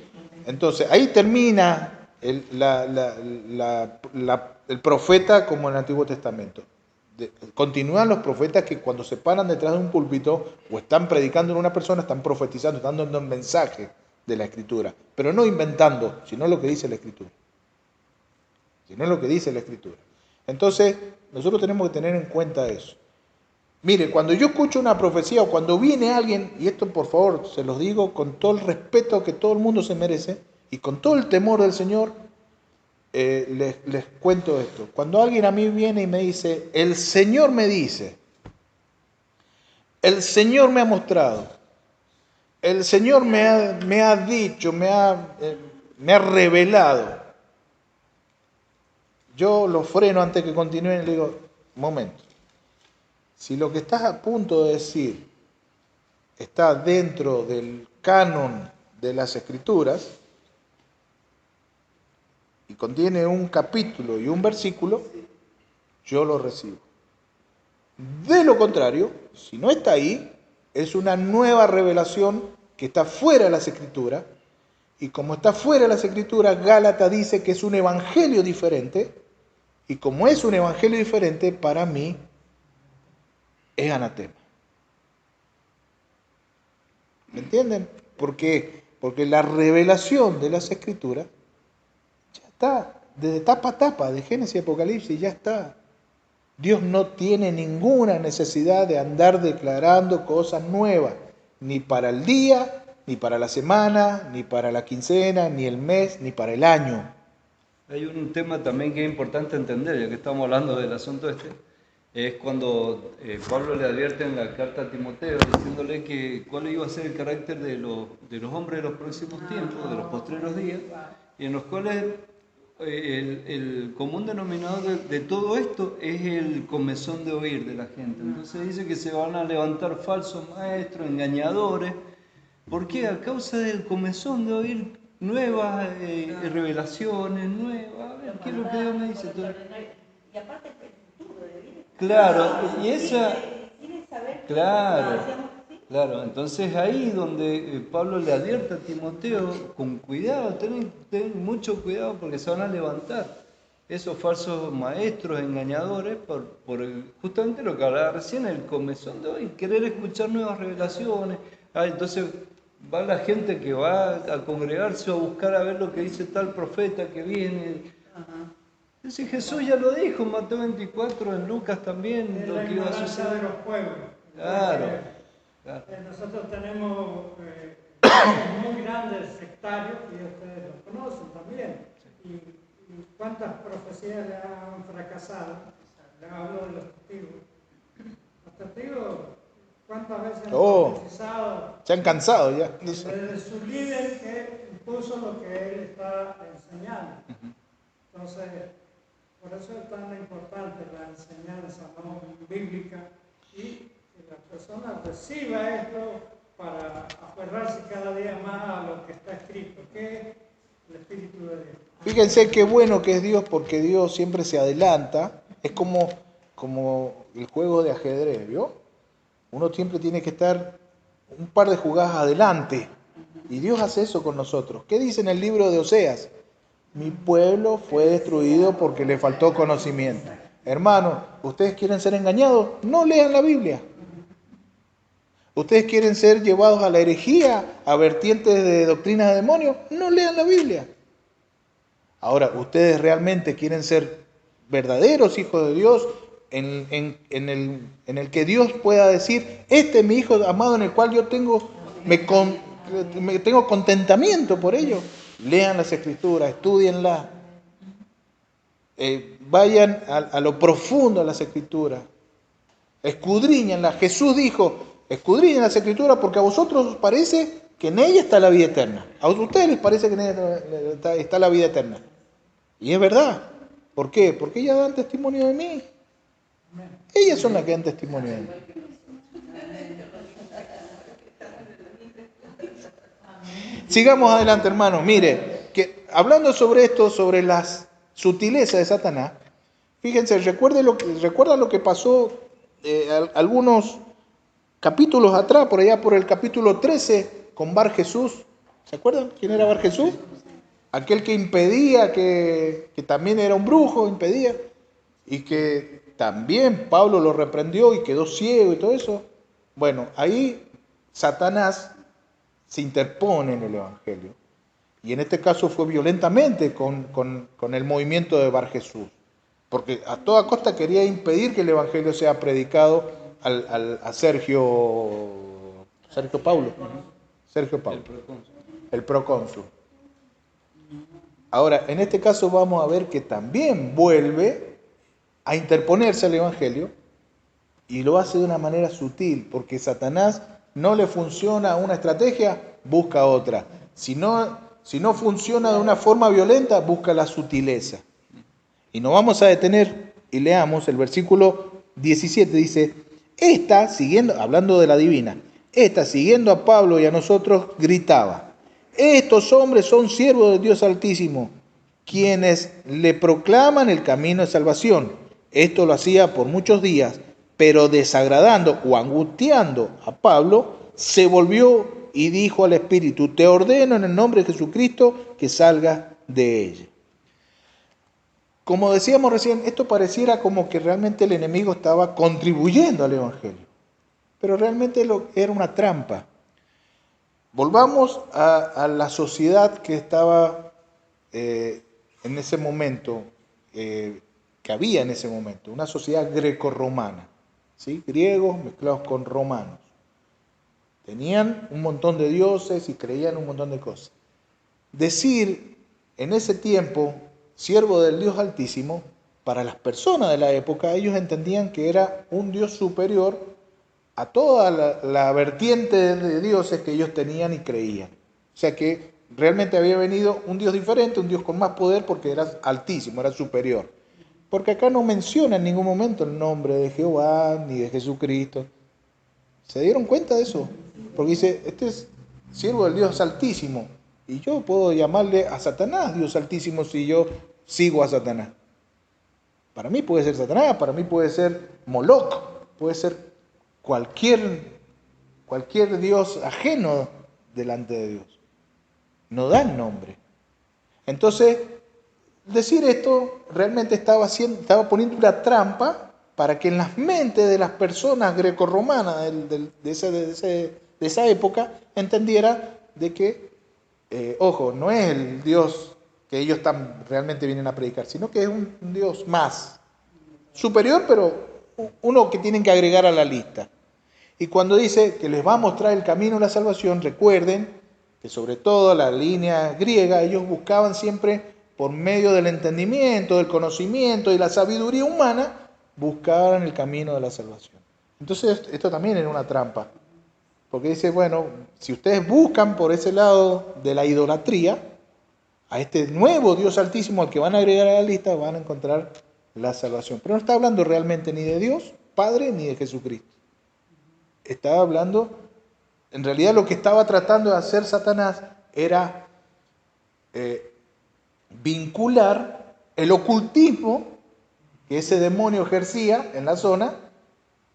Entonces, ahí termina el profeta como en el Antiguo Testamento. Continúan los profetas que cuando se paran detrás de un púlpito o están predicando en una persona, están profetizando, están dando un mensaje de la Escritura, pero no inventando, sino lo que dice la Escritura. Entonces, nosotros tenemos que tener en cuenta eso. Mire, cuando yo escucho una profecía o cuando viene alguien, y esto por favor se los digo con todo el respeto que todo el mundo se merece y con todo el temor del Señor, les cuento esto. Cuando alguien a mí viene y me dice, el Señor me dice, el Señor me ha mostrado, el Señor me ha dicho, me ha revelado, yo lo freno antes que continúe y le digo, momento, si lo que estás a punto de decir está dentro del canon de las Escrituras, y contiene un capítulo y un versículo, yo lo recibo. De lo contrario, si no está ahí, es una nueva revelación que está fuera de las Escrituras, y como está fuera de las Escrituras, Gálatas dice que es un evangelio diferente, y como es un evangelio diferente, para mí es anatema. ¿Me entienden? ¿Por qué? Porque la revelación de las Escrituras está, desde tapa a tapa, de Génesis y Apocalipsis, ya está. Dios no tiene ninguna necesidad de andar declarando cosas nuevas, ni para el día, ni para la semana, ni para la quincena, ni el mes, ni para el año. Hay un tema también que es importante entender, ya que estamos hablando del asunto es cuando Pablo le advierte en la carta a Timoteo, diciéndole que cuál iba a ser el carácter de los hombres de los próximos tiempos, de los postreros días, y en los cuales el común denominador de todo esto es el comezón de oír de la gente. Entonces dice que se van a levantar falsos maestros, engañadores. ¿Por qué? A causa del comezón de oír nuevas revelaciones, nuevas. A ver, ¿qué es lo que Dios me dice? Y aparte el futuro de vida. Claro, y esa... Quieren saber. Claro, entonces ahí donde Pablo le advierte a Timoteo, con cuidado, ten mucho cuidado porque se van a levantar esos falsos maestros, engañadores, por justamente lo que hablaba recién, el comezón de hoy, querer escuchar nuevas revelaciones. Entonces va la gente que va a congregarse o a buscar a ver lo que dice tal profeta que viene. Ajá. Dice, Jesús ya lo dijo en Mateo 24, en Lucas también, Es lo la que iba a ignorancia de suceder. los pueblos. Claro, Porque, claro. nosotros tenemos muy grandes sectarios y ustedes los conocen también. Y cuántas profecías le han fracasado. Le hablo de los testigos. Los testigos, cuántas veces han profetizado Se han cansado ya. desde su líder que impuso lo que él está enseñando. Entonces, por eso es tan importante la enseñanza, ¿no?, bíblica, y que la persona reciba esto para aferrarse cada día más a lo que está escrito, que es el Espíritu de Dios. Fíjense qué bueno que es Dios, porque Dios siempre se adelanta. Es como el juego de ajedrez, ¿vio? Uno siempre tiene que estar un par de jugadas adelante. Y Dios hace eso con nosotros. ¿Qué dice en el libro de Oseas? Mi pueblo fue destruido porque le faltó conocimiento. Hermano, ¿ustedes quieren ser engañados? No lean la Biblia. ¿Ustedes quieren ser llevados a la herejía, a vertientes de doctrinas de demonios? No lean la Biblia. Ahora, ¿ustedes realmente quieren ser verdaderos hijos de Dios en el que Dios pueda decir, este es mi hijo amado en el cual yo tengo contentamiento por ello? Lean las Escrituras, estudienlas, vayan a lo profundo de las Escrituras, escudriñenlas. Jesús dijo, escudriñen las Escrituras porque a vosotros os parece que en ella está la vida eterna. A ustedes les parece que en ella está la vida eterna. Y es verdad. ¿Por qué? Porque ellas dan testimonio de mí. Ellas son las que dan testimonio de mí. Sigamos adelante, hermanos. Mire, que hablando sobre esto, sobre las sutilezas de Satanás, fíjense, recuerda lo que pasó algunos capítulos atrás, por allá por el capítulo 13, con Bar Jesús. ¿Se acuerdan quién era Bar Jesús? Aquel que impedía, que también era un brujo, impedía, y que también Pablo lo reprendió y quedó ciego y todo eso. Bueno, ahí Satanás se interpone en el Evangelio. Y en este caso fue violentamente con el movimiento de Bar Jesús. Porque a toda costa quería impedir que el Evangelio sea predicado a Sergio Paulo. Sergio Paulo, el procónsul. Ahora, en este caso vamos a ver que también vuelve a interponerse al Evangelio y lo hace de una manera sutil, porque Satanás no le funciona una estrategia, busca otra. Si no funciona de una forma violenta, busca la sutileza. Y nos vamos a detener y leamos el versículo 17, dice, hablando de la divina, siguiendo a Pablo y a nosotros, gritaba, estos hombres son siervos de Dios Altísimo, quienes le proclaman el camino de salvación. Esto lo hacía por muchos días, pero desagradando o angustiando a Pablo, se volvió y dijo al Espíritu, te ordeno en el nombre de Jesucristo que salgas de ella. Como decíamos recién, esto pareciera como que realmente el enemigo estaba contribuyendo al Evangelio, pero realmente era una trampa. Volvamos a la sociedad que estaba en ese momento, que había en ese momento, una sociedad grecorromana, ¿sí? Griegos mezclados con romanos. Tenían un montón de dioses y creían un montón de cosas. Decir en ese tiempo, siervo del Dios Altísimo, para las personas de la época, ellos entendían que era un Dios superior a toda la vertiente de dioses que ellos tenían y creían. O sea que realmente había venido un Dios diferente, un Dios con más poder porque era altísimo, era superior. Porque acá no menciona en ningún momento el nombre de Jehová ni de Jesucristo. ¿Se dieron cuenta de eso? Porque dice, este es siervo del Dios Altísimo. Y yo puedo llamarle a Satanás Dios Altísimo si yo sigo a Satanás. Para mí puede ser Satanás, para mí puede ser Moloch, puede ser cualquier Dios ajeno delante de Dios. No dan nombre. Entonces, decir esto realmente estaba poniendo una trampa para que en las mentes de las personas grecorromanas de de esa época entendiera de que, ojo, no es el Dios que ellos realmente vienen a predicar, sino que es un Dios más superior, pero uno que tienen que agregar a la lista. Y cuando dice que les va a mostrar el camino a la salvación, recuerden que sobre todo la línea griega, ellos buscaban siempre por medio del entendimiento, del conocimiento y la sabiduría humana, buscaban el camino de la salvación. Entonces esto también era una trampa, porque dice, bueno, si ustedes buscan por ese lado de la idolatría, a este nuevo Dios Altísimo al que van a agregar a la lista, van a encontrar la salvación. Pero no está hablando realmente ni de Dios Padre ni de Jesucristo. Estaba hablando, en realidad lo que estaba tratando de hacer Satanás era vincular el ocultismo que ese demonio ejercía en la zona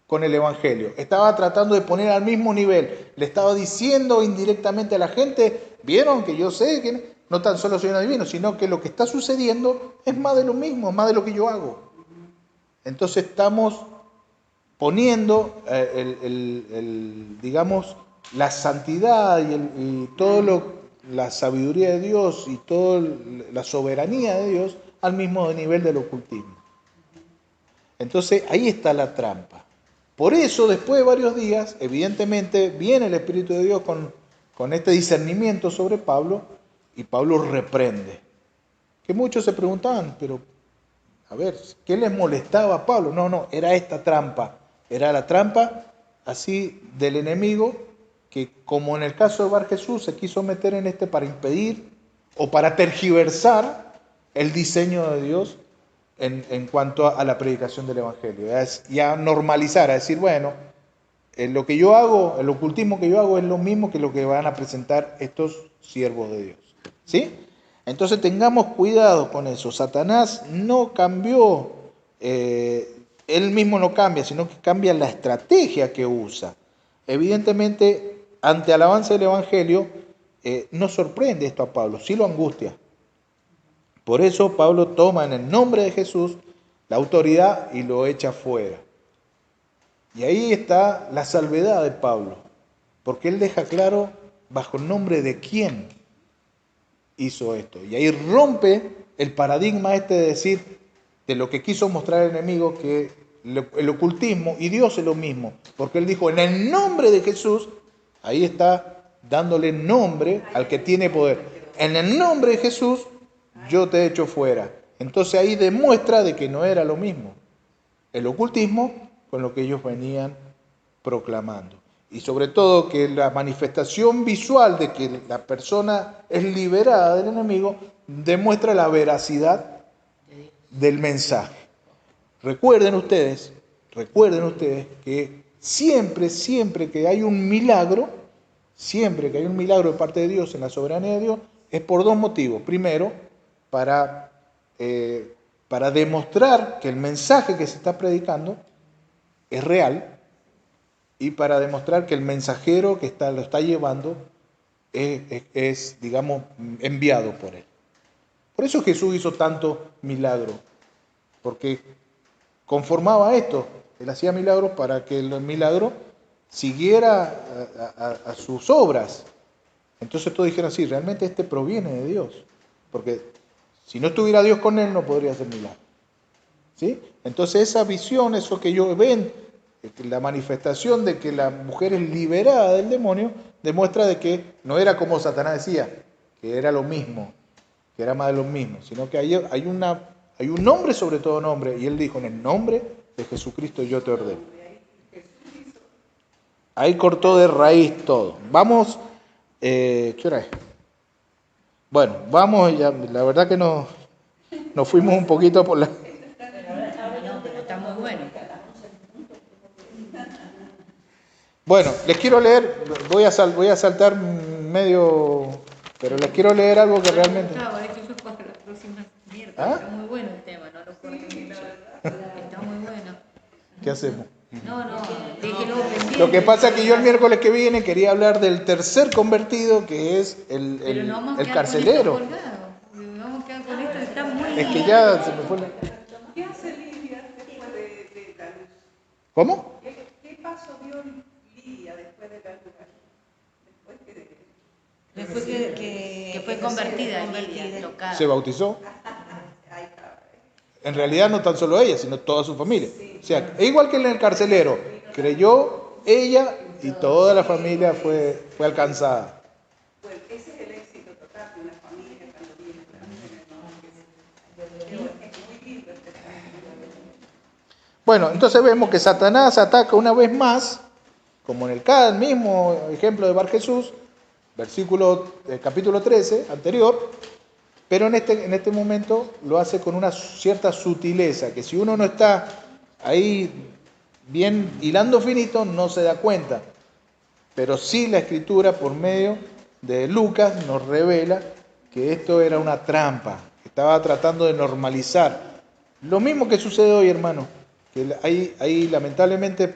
con el Evangelio. Estaba tratando de poner al mismo nivel. Le estaba diciendo indirectamente a la gente, vieron que yo sé que no tan solo soy un adivino, sino que lo que está sucediendo es más de lo mismo, más de lo que yo hago. Entonces estamos poniendo digamos, la santidad y la sabiduría de Dios y toda la soberanía de Dios al mismo nivel del ocultismo. Entonces ahí está la trampa. Por eso, después de varios días, evidentemente viene el Espíritu de Dios con este discernimiento sobre Pablo y Pablo reprende. Que muchos se preguntaban, pero a ver, ¿qué les molestaba a Pablo? No, era esta trampa. Era la trampa así del enemigo que, como en el caso de Bar Jesús, se quiso meter en para impedir o para tergiversar el diseño de Dios en cuanto a la predicación del Evangelio. Y a normalizar, a decir, bueno, lo que yo hago, el ocultismo que yo hago es lo mismo que lo que van a presentar estos siervos de Dios. ¿Sí? Entonces tengamos cuidado con eso. Satanás no cambió, él mismo no cambia, sino que cambia la estrategia que usa. Evidentemente, ante el avance del Evangelio, no sorprende esto a Pablo, sí lo angustia. Por eso Pablo toma en el nombre de Jesús la autoridad y lo echa fuera. Y ahí está la salvedad de Pablo, porque él deja claro bajo el nombre de quién hizo esto. Y ahí rompe el paradigma de decir, de lo que quiso mostrar el enemigo, que el ocultismo y Dios es lo mismo. Porque él dijo, en el nombre de Jesús, ahí está dándole nombre al que tiene poder. En el nombre de Jesús, yo te echo fuera. Entonces ahí demuestra de que no era lo mismo el ocultismo con lo que ellos venían proclamando. Y sobre todo que la manifestación visual de que la persona es liberada del enemigo demuestra la veracidad del mensaje. Recuerden ustedes que siempre que hay un milagro, de parte de Dios en la soberanía de Dios, es por dos motivos. Primero, para demostrar que el mensaje que se está predicando es real, y para demostrar que el mensajero que lo está llevando es, digamos, enviado por él. Por eso Jesús hizo tanto milagro, porque conformaba esto. Él hacía milagros para que el milagro siguiera a sus obras. Entonces todos dijeron, sí, realmente este proviene de Dios, porque si no estuviera Dios con él no podría hacer milagros. ¿Sí? Entonces esa visión, eso que ellos ven, la manifestación de que la mujer es liberada del demonio, demuestra de que no era como Satanás decía, que era lo mismo, que era más de lo mismo, sino que hay un nombre sobre todo nombre, y él dijo, en el nombre de Jesucristo yo te ordeno. Ahí cortó de raíz todo. Vamos, ¿qué hora es? Bueno, vamos, ya, la verdad que nos fuimos un poquito por la... No, pero está muy bueno. Bueno, les quiero leer, voy a saltar medio, pero les quiero leer algo que realmente... Claro, eso es para la próxima miércoles. ¿Ah? Está muy bueno el tema, no lo cortes mucho. Está muy bueno. ¿Qué hacemos? No, déjelo pendiente. Lo que pasa es que yo el miércoles que viene quería hablar del tercer convertido, que es el carcelero. Vamos a quedar con esto, está muy Es que ya se me fue la... ¿Qué hace Lidia después de la luz? ¿Cómo? ¿Qué paso dio Lidia después de la luz? Después Que fue convertida, Lidia, tocada. Se bautizó. Ahí está. En realidad no tan solo ella, sino toda su familia. O sea, es igual que en el carcelero. Creyó ella y toda la familia fue alcanzada. Bueno, ese es el éxito total de una familia cuando viene el Evangelio, ¿no? Es muy lindo este ejemplo. Bueno, entonces vemos que Satanás ataca una vez más, como en el mismo ejemplo de Bar Jesús, capítulo 13 anterior, pero en este momento lo hace con una cierta sutileza, que si uno no está ahí bien hilando finito, no se da cuenta. Pero sí la Escritura, por medio de Lucas, nos revela que esto era una trampa, que estaba tratando de normalizar. Lo mismo que sucede hoy, hermano, que hay lamentablemente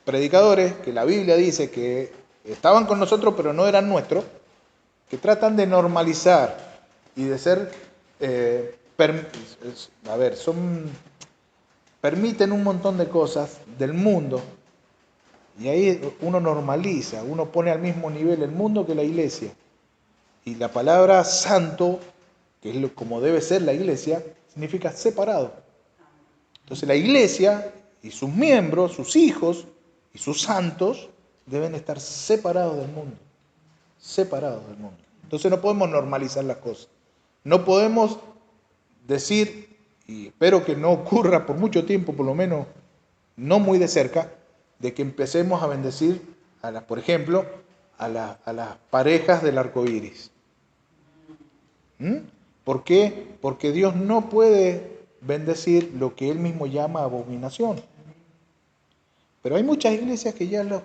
predicadores que la Biblia dice que estaban con nosotros pero no eran nuestros, que tratan de normalizar y de ser, permiten un montón de cosas del mundo y ahí uno normaliza, uno pone al mismo nivel el mundo que la iglesia. Y la palabra santo, que es como debe ser la iglesia, significa separado. Entonces la iglesia y sus miembros, sus hijos y sus santos deben estar separados del mundo. Separados del mundo. Entonces no podemos normalizar las cosas. No podemos decir, y espero que no ocurra por mucho tiempo, por lo menos no muy de cerca, de que empecemos a bendecir, por ejemplo, a las parejas del arco iris. ¿Por qué? Porque Dios no puede bendecir lo que Él mismo llama abominación. Pero hay muchas iglesias que ya lo...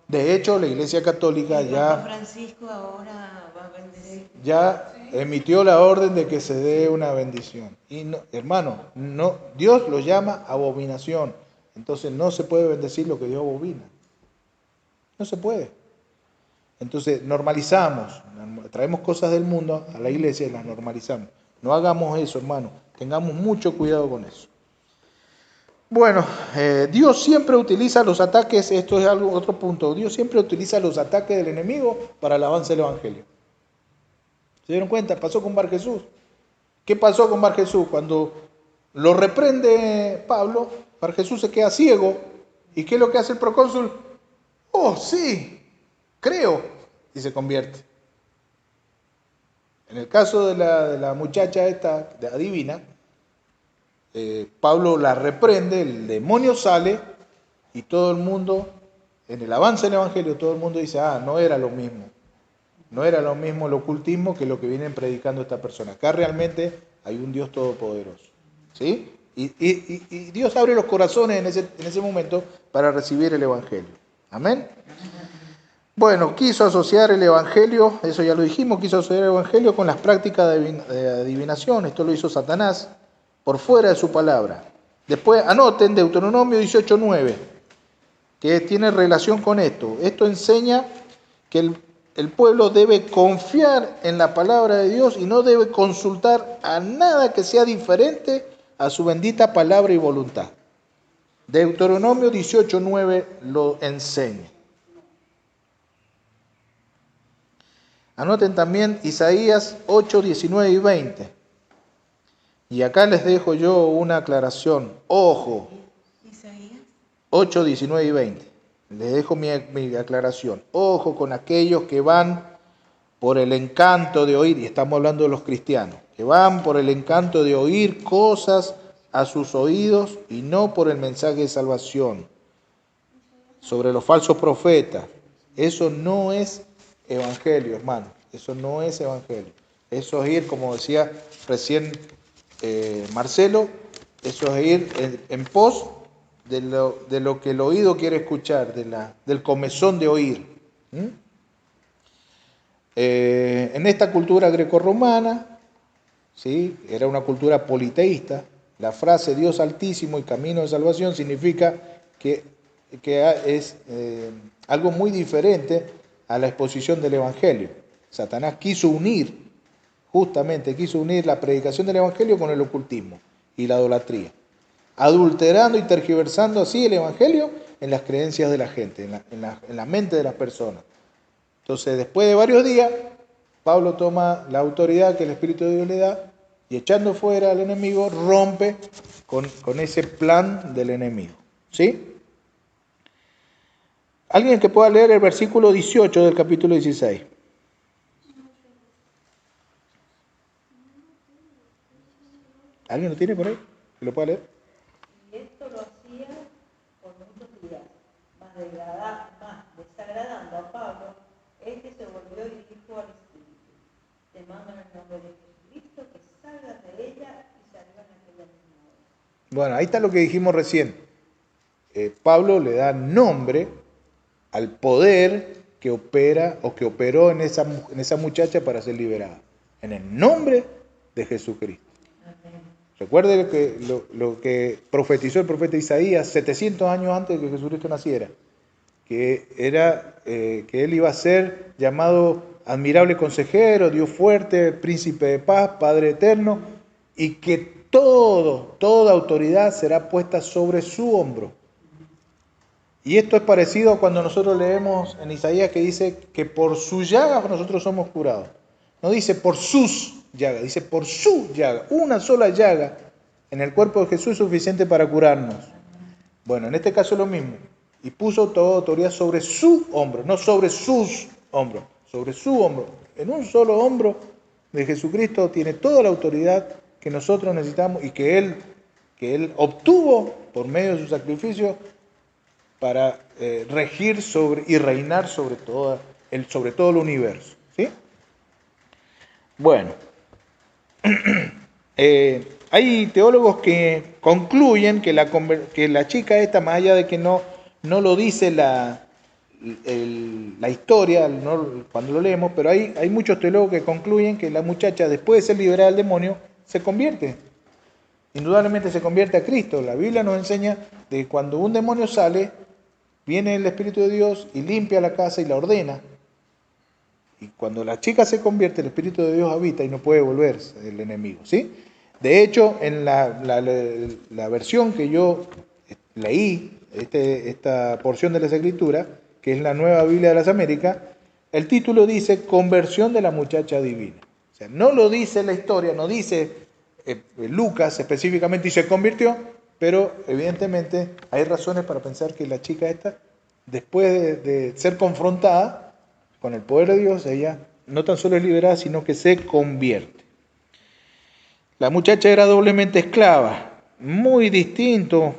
De hecho, la Iglesia Católica Papa Francisco ahora va a bendecir. Ya emitió la orden de que se dé una bendición. Y no, hermano, no, Dios lo llama abominación. Entonces no se puede bendecir lo que Dios abomina. No se puede. Entonces normalizamos, traemos cosas del mundo a la iglesia y las normalizamos. No hagamos eso, hermano. Tengamos mucho cuidado con eso. Bueno, Dios siempre utiliza los ataques, esto es otro punto, Dios siempre utiliza los ataques del enemigo para el avance del Evangelio. ¿Se dieron cuenta? Pasó con Bar Jesús. ¿Qué pasó con Bar Jesús? Cuando lo reprende Pablo, Bar Jesús se queda ciego. ¿Y qué es lo que hace el procónsul? Oh, sí, creo, y se convierte. En el caso de la muchacha esta, de adivina, Pablo la reprende, el demonio sale y todo el mundo, en el avance del Evangelio, todo el mundo dice, no era lo mismo. No era lo mismo el ocultismo que lo que vienen predicando esta persona. Acá realmente hay un Dios todopoderoso. ¿Sí? Y Dios abre los corazones en ese momento para recibir el Evangelio. Amén. Bueno, quiso asociar el Evangelio, eso ya lo dijimos, quiso asociar el Evangelio con las prácticas de adivinación. Esto lo hizo Satanás por fuera de su palabra. Después anoten Deuteronomio 18:9, que tiene relación con esto. Esto enseña que el pueblo debe confiar en la palabra de Dios y no debe consultar a nada que sea diferente a su bendita palabra y voluntad. Deuteronomio 18:9 lo enseña. Anoten también Isaías 8:19 y 20. Y acá les dejo yo una aclaración. Ojo. Isaías 8:19 y 20. Les dejo mi aclaración. Ojo con aquellos que van por el encanto de oír, y estamos hablando de los cristianos, que van por el encanto de oír cosas a sus oídos y no por el mensaje de salvación. Sobre los falsos profetas. Eso no es evangelio, hermano. Eso no es evangelio. Eso es ir, como decía recién Marcelo, eso es ir en pos de lo que el oído quiere escuchar, del comezón de oír. En esta cultura grecorromana, ¿sí? Era una cultura politeísta. La frase Dios altísimo y camino de salvación significa que es algo muy diferente a la exposición del Evangelio. Satanás quiso unir la predicación del Evangelio con el ocultismo y la idolatría, adulterando y tergiversando así el Evangelio en las creencias de la gente, en la mente de las personas. Entonces, después de varios días, Pablo toma la autoridad que el Espíritu de Dios le da y echando fuera al enemigo, rompe con ese plan del enemigo. ¿Sí? Alguien que pueda leer el versículo 18 del capítulo 16. ¿Alguien lo tiene por ahí? ¿Que lo pueda leer? Y esto lo hacía por muchos días, más desagradando a Pablo, este se volvió y dijo al Espíritu: te mando en el nombre de Jesucristo que salgas de ella, y salió en aquella misma hora. Bueno, ahí está lo que dijimos recién. Pablo le da nombre al poder que opera o que operó en esa muchacha para ser liberada. En el nombre de Jesucristo. Recuerde lo que profetizó el profeta Isaías 700 años antes de que Jesucristo naciera, que era que él iba a ser llamado admirable consejero, Dios fuerte, príncipe de paz, Padre eterno, y que toda autoridad será puesta sobre su hombro. Y esto es parecido a cuando nosotros leemos en Isaías que dice que por sus llagas nosotros somos curados. No dice por sus llagas, dice por su llaga. Una sola llaga en el cuerpo de Jesús es suficiente para curarnos. Bueno, en este caso es lo mismo. Y puso toda autoridad sobre su hombro, no sobre sus hombros, sobre su hombro. En un solo hombro de Jesucristo tiene toda la autoridad que nosotros necesitamos y que Él obtuvo por medio de su sacrificio para regir sobre y reinar sobre todo el universo. ¿Sí? Bueno, hay teólogos que concluyen que la chica esta, más allá de que no lo dice la historia cuando lo leemos, pero hay muchos teólogos que concluyen que la muchacha, después de ser liberada del demonio, se convierte. Indudablemente se convierte a Cristo. La Biblia nos enseña de que cuando un demonio sale, viene el Espíritu de Dios y limpia la casa y la ordena. Y cuando la chica se convierte, el Espíritu de Dios habita y no puede volverse el enemigo. ¿Sí? De hecho, en la versión que yo leí, esta porción de las Escrituras, que es la Nueva Biblia de las Américas, el título dice Conversión de la muchacha divina. O sea, no lo dice la historia, no dice Lucas específicamente y se convirtió, pero evidentemente hay razones para pensar que la chica esta, después de ser confrontada con el poder de Dios, ella no tan solo es liberada, sino que se convierte. La muchacha era doblemente esclava, muy distinto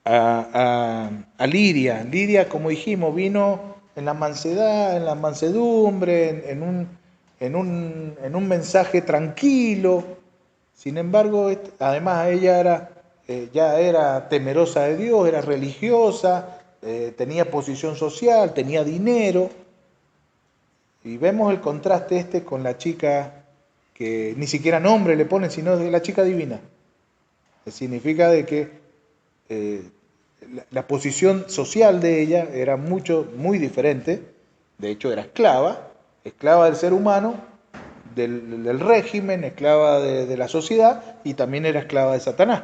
a Lidia. Lidia, como dijimos, vino en la mansedad, en la mansedumbre, en un mensaje tranquilo. Sin embargo, además ella ya era temerosa de Dios, era religiosa, tenía posición social, tenía dinero. Y vemos el contraste con la chica que ni siquiera nombre le ponen, sino de la chica divina. Que significa de que la posición social de ella era muy diferente. De hecho, era esclava del ser humano, del régimen, esclava de la sociedad y también era esclava de Satanás.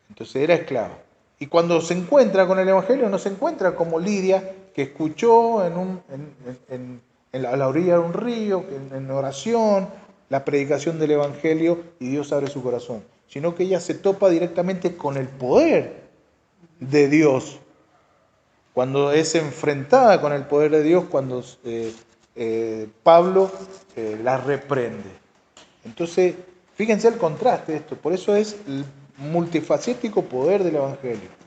Entonces era esclava. Y cuando se encuentra con el Evangelio, no se encuentra como Lidia, que escuchó a la orilla de un río, en oración, la predicación del Evangelio y Dios abre su corazón, sino que ella se topa directamente con el poder de Dios. Cuando es enfrentada con el poder de Dios, cuando Pablo la reprende. Entonces, fíjense el contraste de esto, por eso es el multifacético poder del Evangelio.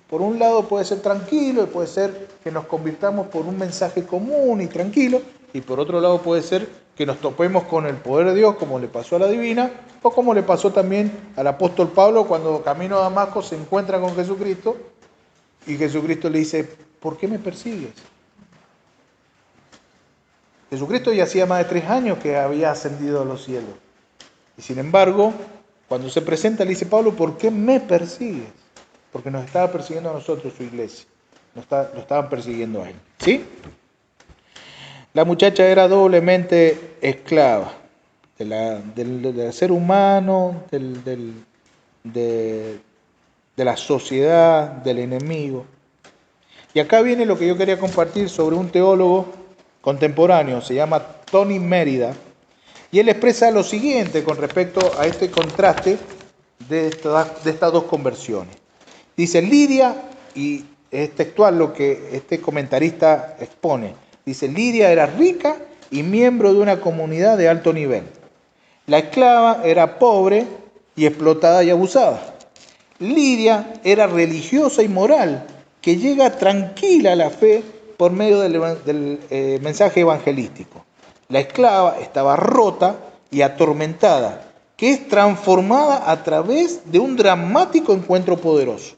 Por un lado puede ser tranquilo, y puede ser que nos convirtamos por un mensaje común y tranquilo, y por otro lado puede ser que nos topemos con el poder de Dios, como le pasó a la divina, o como le pasó también al apóstol Pablo cuando camino a Damasco se encuentra con Jesucristo, y Jesucristo le dice, ¿por qué me persigues? Jesucristo ya hacía más de 3 años que había ascendido a los cielos. Y sin embargo, cuando se presenta, le dice, Pablo, ¿por qué me persigues? Porque nos estaba persiguiendo a nosotros, su iglesia. Lo estaban persiguiendo a él. ¿Sí? La muchacha era doblemente esclava del ser humano, de la sociedad, del enemigo. Y acá viene lo que yo quería compartir sobre un teólogo contemporáneo, se llama Tony Mérida, y él expresa lo siguiente con respecto a este contraste de estas dos conversiones. Dice, Lidia, y es textual lo que este comentarista expone, dice, Lidia era rica y miembro de una comunidad de alto nivel. La esclava era pobre y explotada y abusada. Lidia era religiosa y moral, que llega tranquila a la fe por medio del mensaje evangelístico. La esclava estaba rota y atormentada, que es transformada a través de un dramático encuentro poderoso.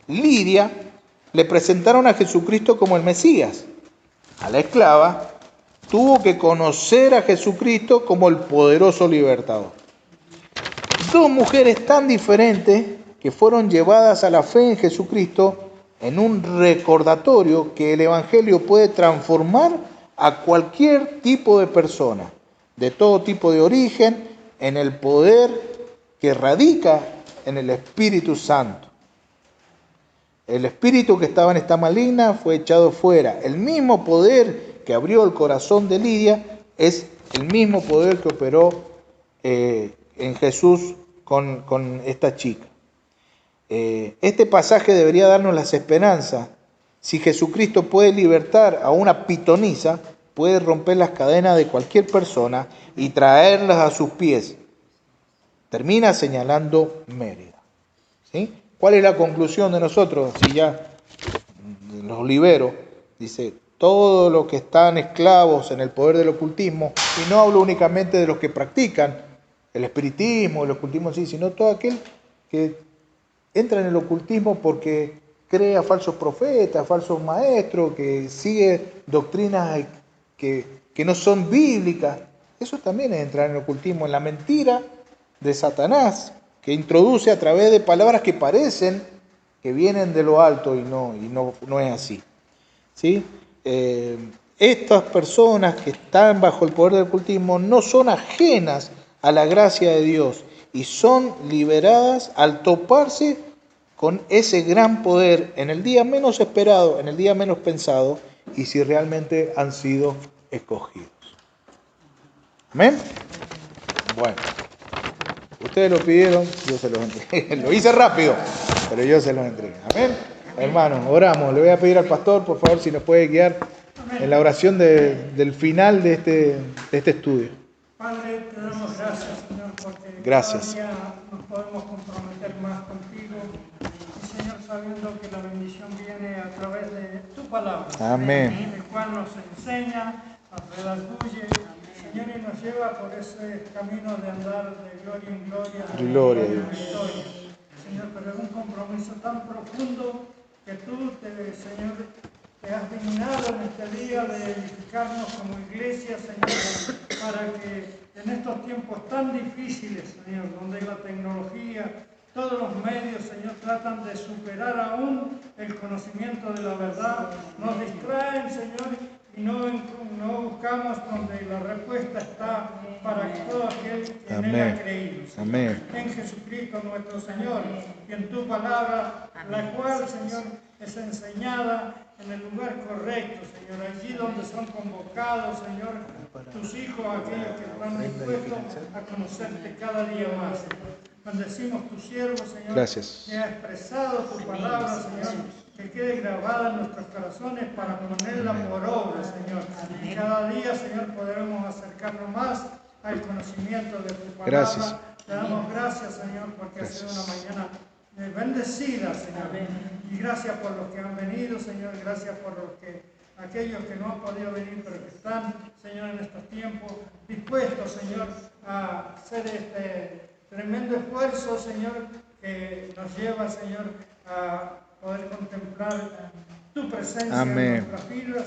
Lidia le presentaron a Jesucristo como el Mesías. A la esclava tuvo que conocer a Jesucristo como el poderoso libertador. Dos mujeres tan diferentes que fueron llevadas a la fe en Jesucristo en un recordatorio que el Evangelio puede transformar a cualquier tipo de persona, de todo tipo de origen, en el poder que radica en el Espíritu Santo. El espíritu que estaba en esta maligna fue echado fuera. El mismo poder que abrió el corazón de Lidia es el mismo poder que operó en Jesús con esta chica. Este pasaje debería darnos las esperanzas. Si Jesucristo puede libertar a una pitonisa, puede romper las cadenas de cualquier persona y traerlas a sus pies. Termina señalando Mérida. ¿Sí? ¿Cuál es la conclusión de nosotros? Si ya los libero, dice, todos los que están esclavos en el poder del ocultismo, y no hablo únicamente de los que practican el espiritismo, el ocultismo sí, sino todo aquel que entra en el ocultismo porque cree a falsos profetas, falsos maestros, que sigue doctrinas que no son bíblicas. Eso también es entrar en el ocultismo, en la mentira de Satanás, que introduce a través de palabras que parecen que vienen de lo alto y no es así. ¿Sí? Estas personas que están bajo el poder del ocultismo no son ajenas a la gracia de Dios y son liberadas al toparse con ese gran poder en el día menos esperado, en el día menos pensado, y si realmente han sido escogidos. ¿Amén? Bueno, ustedes lo pidieron, yo se los entregué. Lo hice rápido, pero yo se los entregué. ¿Amén? Hermanos, oramos. Le voy a pedir al pastor, por favor, si nos puede guiar en la oración del final de este estudio. Padre, te damos gracias, Señor, porque Gracias. cada día nos podemos comprometer más contigo. Y, Señor, sabiendo que la bendición viene a través de tu palabra. Amén. El cual nos enseña, nos redarguye, Señor, y nos lleva por ese camino de andar de gloria en gloria. Gloria a Dios. Victoria. Señor, pero es un compromiso tan profundo que tú, Señor, te has dignado en este día de edificarnos como iglesia, Señor, para que en estos tiempos tan difíciles, Señor, donde la tecnología, todos los medios, Señor, tratan de superar aún el conocimiento de la verdad, nos distraen, Señor, y no buscamos donde la respuesta está para todo aquel que en él ha creído. Señor. Amén. En Jesucristo nuestro Señor y en tu palabra, la cual, Señor, es enseñada en el lugar correcto, Señor, allí donde son convocados, Señor, tus hijos, aquellos que están dispuestos a conocerte cada día más, Señor. Bendecimos tu siervo, Señor, Gracias. que ha expresado tu palabra, Señor, que quede grabada en nuestros corazones para ponerla por obra, Señor. Y cada día, Señor, podremos acercarnos más al conocimiento de tu palabra. Gracias. Te damos gracias, Señor, porque ha sido una mañana bendecida, Señor. Y gracias por los que han venido, Señor. Gracias por aquellos que no han podido venir, pero que están, Señor, en estos tiempos dispuestos, Señor, a hacer este tremendo esfuerzo, Señor, que nos lleva, Señor, a poder contemplar tu presencia en nuestras vidas.